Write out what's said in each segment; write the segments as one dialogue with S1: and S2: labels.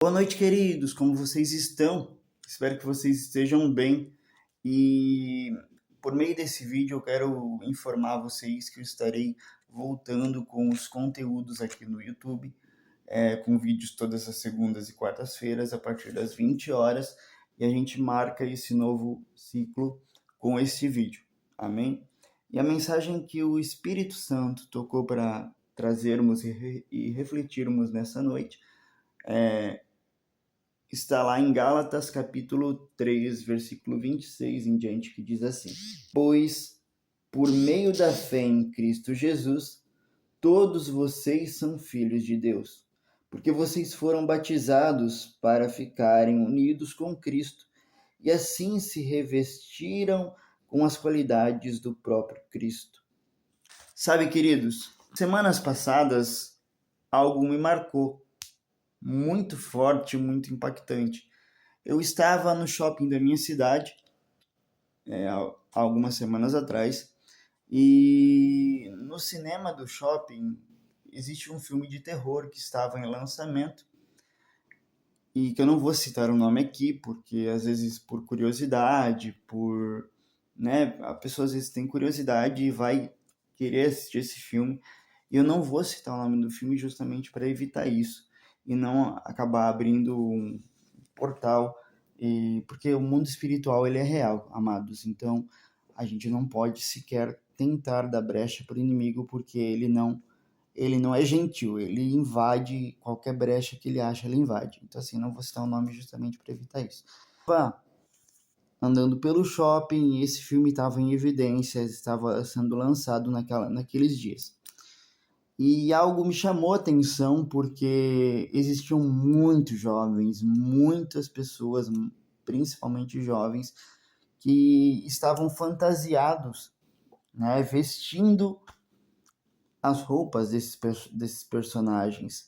S1: Boa noite, queridos. Como vocês estão? Espero que vocês estejam bem. E por meio desse vídeo eu quero informar vocês que eu estarei voltando com os conteúdos aqui no YouTube, com vídeos todas as segundas e quartas-feiras, a partir das 20 horas, e a gente marca esse novo ciclo com esse vídeo. Amém? E a mensagem que o Espírito Santo tocou para trazermos e refletirmos nessa noite está lá em Gálatas capítulo 3, versículo 26 em diante, que diz assim: Pois, por meio da fé em Cristo Jesus, todos vocês são filhos de Deus, porque vocês foram batizados para ficarem unidos com Cristo, e assim se revestiram com as qualidades do próprio Cristo. Sabe, queridos, semanas passadas algo me marcou muito forte, muito impactante. Eu estava no shopping da minha cidade, há algumas semanas atrás, e no cinema do shopping existe um filme de terror que estava em lançamento e que eu não vou citar o nome aqui, porque às vezes por curiosidade, a pessoa às vezes tem curiosidade e vai querer assistir esse filme, e eu não vou citar o nome do filme justamente para evitar isso e não acabar abrindo um portal, e porque o mundo espiritual ele é real, amados. Então a gente não pode sequer tentar dar brecha para o inimigo, porque ele não é gentil, ele invade qualquer brecha que ele acha, ele invade. Então assim, não vou citar o nome justamente para evitar isso. Andando pelo shopping, e esse filme estava em evidência, estava sendo lançado naqueles dias. E algo me chamou a atenção porque existiam muitos jovens, muitas pessoas, principalmente jovens, que estavam fantasiados, né, vestindo as roupas desses personagens.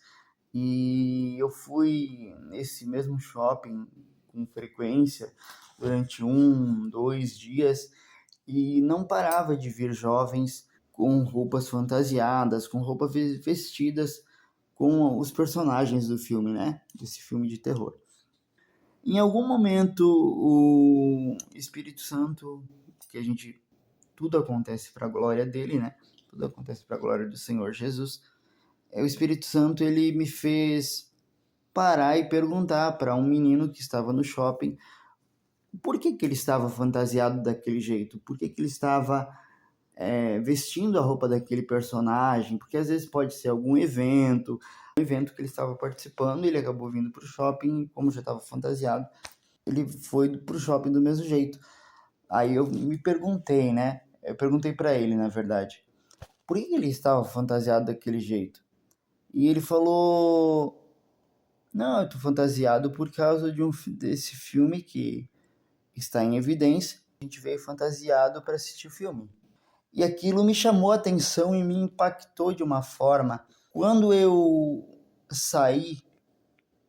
S1: E eu fui nesse mesmo shopping com frequência durante 1, 2 dias e não parava de vir jovens com roupas fantasiadas, com roupas vestidas com os personagens do filme, né? Desse filme de terror. Em algum momento, o Espírito Santo, que a gente, tudo acontece para a glória dele, né? Tudo acontece para a glória do Senhor Jesus. O Espírito Santo, ele me fez parar e perguntar para um menino que estava no shopping por que ele estava fantasiado daquele jeito, por que ele estava vestindo a roupa daquele personagem, porque às vezes pode ser algum evento, um evento que ele estava participando, ele acabou vindo para o shopping, como já estava fantasiado, ele foi para o shopping do mesmo jeito. Aí eu me perguntei, né? Eu perguntei para ele, na verdade, por que ele estava fantasiado daquele jeito? E ele falou: Não, eu tô fantasiado por causa desse filme que está em evidência. A gente veio fantasiado para assistir o filme. E aquilo me chamou a atenção e me impactou de uma forma. Quando eu saí,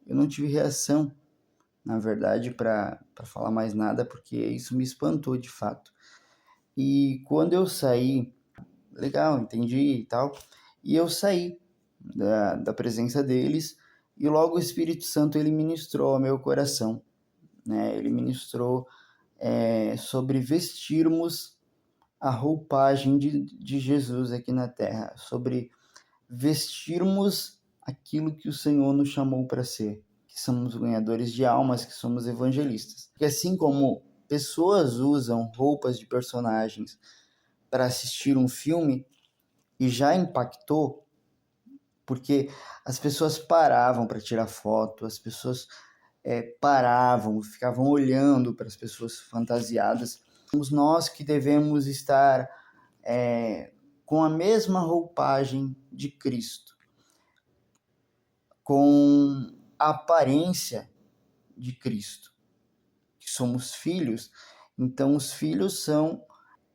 S1: eu não tive reação, na verdade, para falar mais nada, porque isso me espantou de fato. E quando eu saí, legal, entendi e tal, e eu saí da presença deles, e logo o Espírito Santo ele ministrou ao meu coração, né? Ele ministrou sobre vestirmos a roupagem de Jesus aqui na terra, sobre vestirmos aquilo que o Senhor nos chamou para ser, que somos ganhadores de almas, que somos evangelistas. Porque assim como pessoas usam roupas de personagens para assistir um filme, e já impactou, porque as pessoas paravam para tirar foto, as pessoas paravam, ficavam olhando para as pessoas fantasiadas. Somos nós que devemos estar com a mesma roupagem de Cristo, com a aparência de Cristo, que somos filhos. Então os filhos são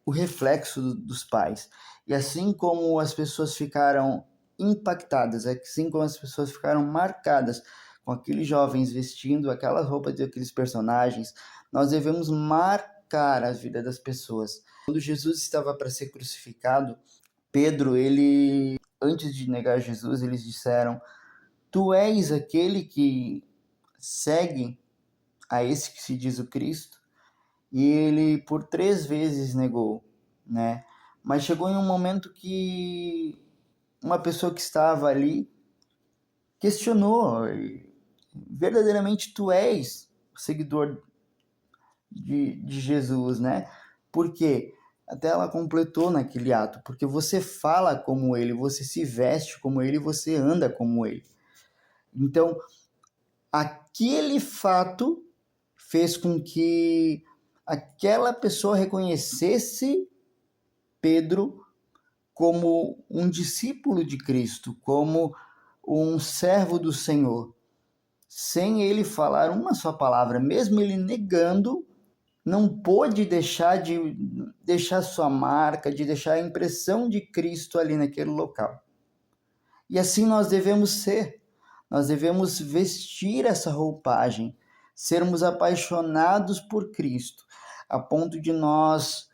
S1: o reflexo dos pais. E assim como as pessoas ficaram impactadas, assim como as pessoas ficaram marcadas com aqueles jovens vestindo aquela roupa daqueles personagens, nós devemos marcar a vida das pessoas. Quando Jesus estava para ser crucificado, Pedro, antes de negar Jesus, eles disseram: Tu és aquele que segue a esse que se diz o Cristo, e ele por 3 vezes negou, né? Mas chegou em um momento que uma pessoa que estava ali questionou: verdadeiramente tu és o seguidor de Jesus, né? Por quê? Até ela completou naquele ato, porque você fala como ele, você se veste como ele, você anda como ele. Então, aquele fato fez com que aquela pessoa reconhecesse Pedro como um discípulo de Cristo, como um servo do Senhor, sem ele falar uma só palavra, mesmo ele negando, não pôde deixar de deixar sua marca, de deixar a impressão de Cristo ali naquele local. E assim nós devemos ser. Nós devemos vestir essa roupagem, sermos apaixonados por Cristo, a ponto de nós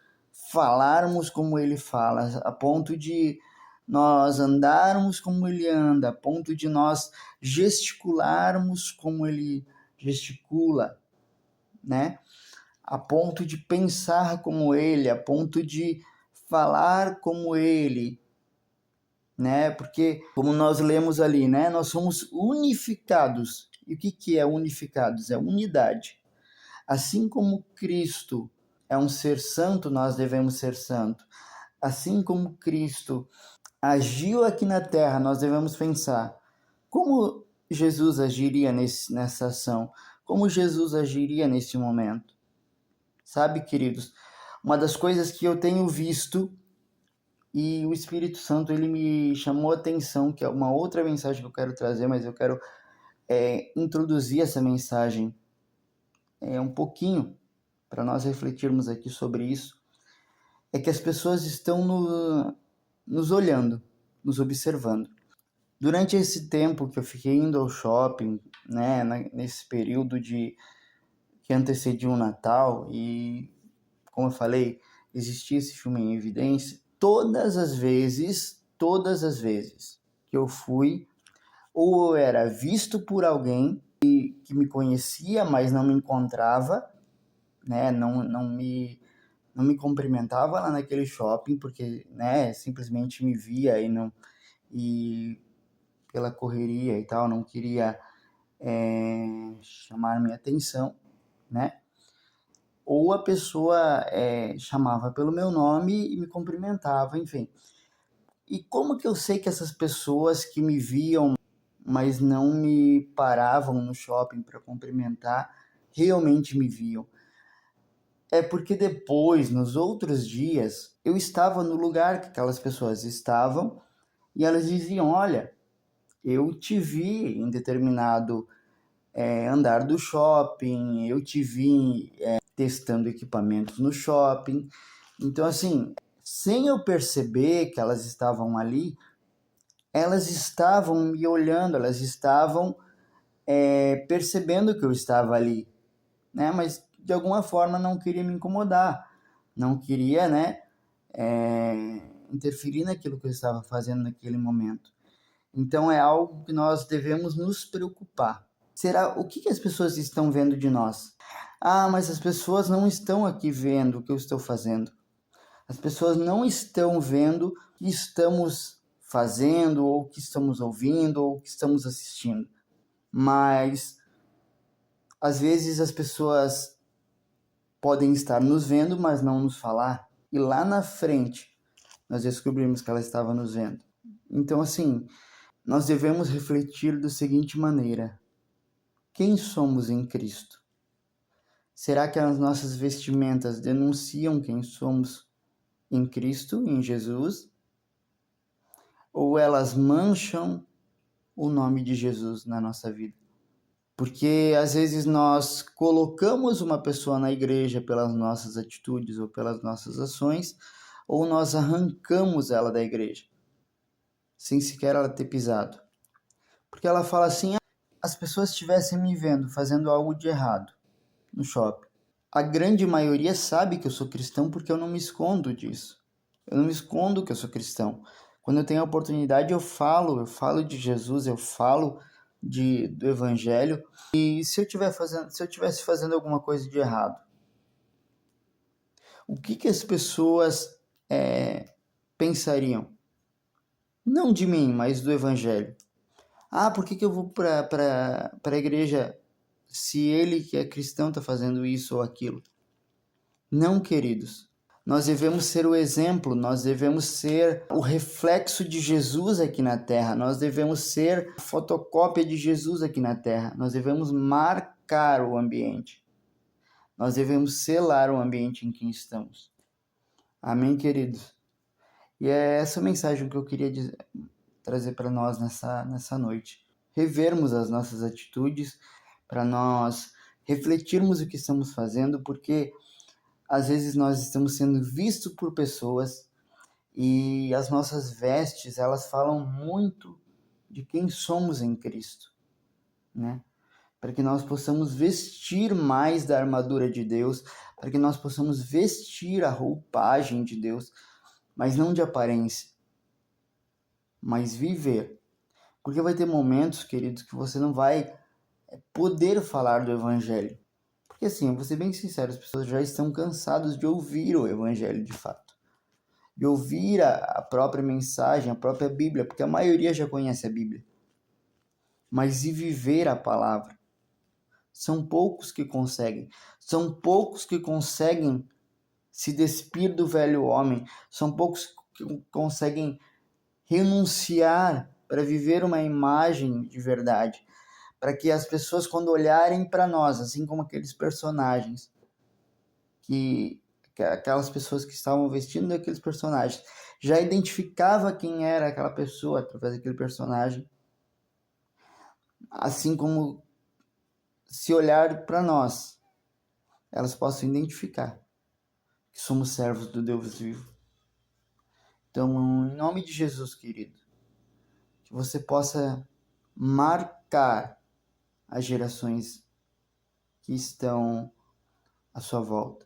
S1: falarmos como ele fala, a ponto de nós andarmos como ele anda, a ponto de nós gesticularmos como ele gesticula, né? A ponto de pensar como ele, a ponto de falar como ele, né? Porque como nós lemos ali, né, nós somos unificados. E o que é unificados? É unidade. Assim como Cristo é um ser santo, nós devemos ser santo. Assim como Cristo agiu aqui na terra, nós devemos pensar como Jesus agiria nessa ação, como Jesus agiria nesse momento. Sabe, queridos, uma das coisas que eu tenho visto e o Espírito Santo ele me chamou a atenção, que é uma outra mensagem que eu quero trazer, mas eu quero introduzir essa mensagem um pouquinho para nós refletirmos aqui sobre isso, é que as pessoas estão nos olhando, nos observando. Durante esse tempo que eu fiquei indo ao shopping, né, nesse período que antecedia o Natal, e como eu falei, existia esse filme em evidência, todas as vezes que eu fui, ou eu era visto por alguém que me conhecia, mas não me encontrava, né, não me cumprimentava lá naquele shopping, porque, né, simplesmente me via e pela correria e tal, não queria chamar minha atenção, né? Ou a pessoa chamava pelo meu nome e me cumprimentava, enfim. E como que eu sei que essas pessoas que me viam, mas não me paravam no shopping para cumprimentar, realmente me viam? É porque depois, nos outros dias, eu estava no lugar que aquelas pessoas estavam e elas diziam: olha, eu te vi em determinado andar do shopping, eu te vi testando equipamentos no shopping. Então, assim, sem eu perceber que elas estavam ali, elas estavam me olhando, elas estavam percebendo que eu estava ali, né? Mas de alguma forma não queria me incomodar, não queria, né, interferir naquilo que eu estava fazendo naquele momento. Então é algo que nós devemos nos preocupar. Será o que as pessoas estão vendo de nós? Ah, mas as pessoas não estão aqui vendo o que eu estou fazendo. As pessoas não estão vendo o que estamos fazendo, ou o que estamos ouvindo, ou o que estamos assistindo. Mas às vezes as pessoas podem estar nos vendo, mas não nos falar. E lá na frente nós descobrimos que ela estava nos vendo. Então, assim, nós devemos refletir da seguinte maneira: quem somos em Cristo? Será que as nossas vestimentas denunciam quem somos em Cristo, em Jesus? Ou elas mancham o nome de Jesus na nossa vida? Porque às vezes nós colocamos uma pessoa na igreja pelas nossas atitudes ou pelas nossas ações, ou nós arrancamos ela da igreja, sem sequer ela ter pisado. Porque ela fala assim: as pessoas estivessem me vendo fazendo algo de errado no shopping. A grande maioria sabe que eu sou cristão porque eu não me escondo disso. Eu não me escondo que eu sou cristão. Quando eu tenho a oportunidade, eu falo de Jesus, eu falo do evangelho, e se eu tivesse fazendo alguma coisa de errado, o que as pessoas pensariam? Não de mim, mas do evangelho. Ah, por que eu vou para a igreja se ele que é cristão está fazendo isso ou aquilo? Não, queridos. Nós devemos ser o exemplo, nós devemos ser o reflexo de Jesus aqui na terra, nós devemos ser a fotocópia de Jesus aqui na terra, nós devemos marcar o ambiente, nós devemos selar o ambiente em que estamos. Amém, queridos? E é essa mensagem que eu queria trazer para nós nessa noite. Revermos as nossas atitudes, para nós refletirmos o que estamos fazendo, porque às vezes nós estamos sendo vistos por pessoas e as nossas vestes, elas falam muito de quem somos em Cristo, né? Para que nós possamos vestir mais da armadura de Deus, para que nós possamos vestir a roupagem de Deus, mas não de aparência, mas viver. Porque vai ter momentos, queridos, que você não vai poder falar do evangelho. Porque assim, eu vou ser bem sincero, as pessoas já estão cansadas de ouvir o evangelho de fato. De ouvir a própria mensagem, a própria Bíblia, porque a maioria já conhece a Bíblia. Mas e viver a palavra? São poucos que conseguem. São poucos que conseguem se despir do velho homem. São poucos que conseguem renunciar para viver uma imagem de verdade. Para que as pessoas, quando olharem para nós, assim como aqueles personagens, aquelas pessoas que estavam vestindo aqueles personagens, já identificava quem era aquela pessoa através daquele personagem, assim como se olhar para nós, elas possam identificar que somos servos do Deus vivo. Então, em nome de Jesus, querido, que você possa marcar as gerações que estão à sua volta.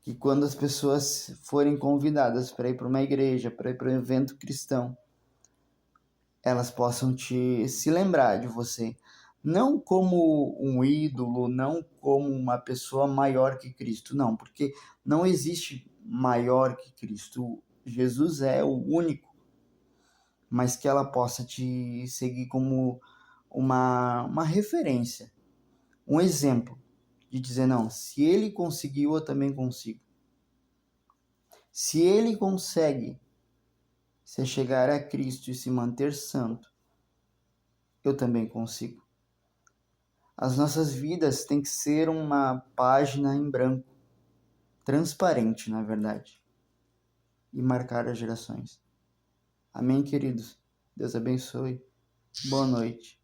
S1: Que quando as pessoas forem convidadas para ir para uma igreja, para ir para um evento cristão, elas possam se lembrar de você, não como um ídolo, não como uma pessoa maior que Cristo, não, porque não existe maior que Cristo. Jesus é o único, mas que ela possa te seguir como uma referência, um exemplo de dizer, não, se ele conseguiu, eu também consigo. Se ele consegue se chegar a Cristo e se manter santo, eu também consigo. As nossas vidas têm que ser uma página em branco, transparente, na verdade, e marcar as gerações. Amém, queridos? Deus abençoe. Boa noite.